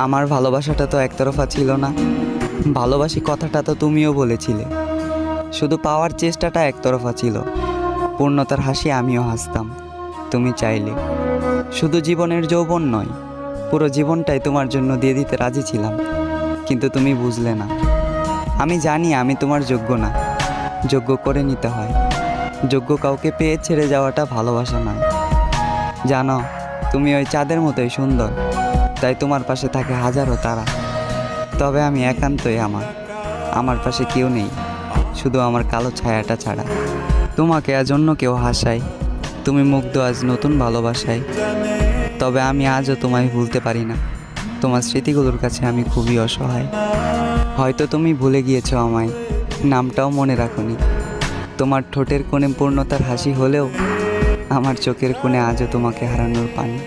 আমার ভালোবাসাটা তো একতরফা ছিল না, ভালোবাসি কথাটা তো তুমিও বলেছিলে। শুধু পাওয়ার চেষ্টাটা একতরফা ছিল, পূর্ণতার হাসি আমিও হাসতাম তুমি চাইলে। শুধু জীবনের যৌবন নয়, পুরো জীবনটাই তোমার জন্য দিয়ে দিতে রাজি ছিলাম, কিন্তু তুমি বুঝলে না। আমি জানি আমি তোমার যোগ্য না, যোগ্য করে নিতে হয়। যোগ্য কাউকে পেয়ে ছেড়ে যাওয়াটা ভালোবাসা নয়। জানো, তুমি ওই চাঁদের মতোই সুন্দর, তাই তোমার পাশে থাকে হাজারো তারা। তবে আমি একান্তই আমার পাশে কেউ নেই, শুধু আমার কালো ছায়াটা ছাড়া। তোমাকে আজ অন্য কেউ হাসায়, তুমি মুগ্ধ আজ নতুন ভালোবাসায়। তবে আমি আজও তোমায় ভুলতে পারি না, তোমার স্মৃতিগুলোর কাছে আমি খুবই অসহায়। হয়তো তুমি ভুলে গিয়েছো আমায়, নামটাও মনে রাখোনি। তোমার ঠোঁটের কোণে পূর্ণতার হাসি হলেও আমার চোখের কোণে আজও তোমাকে হারানোর পানি।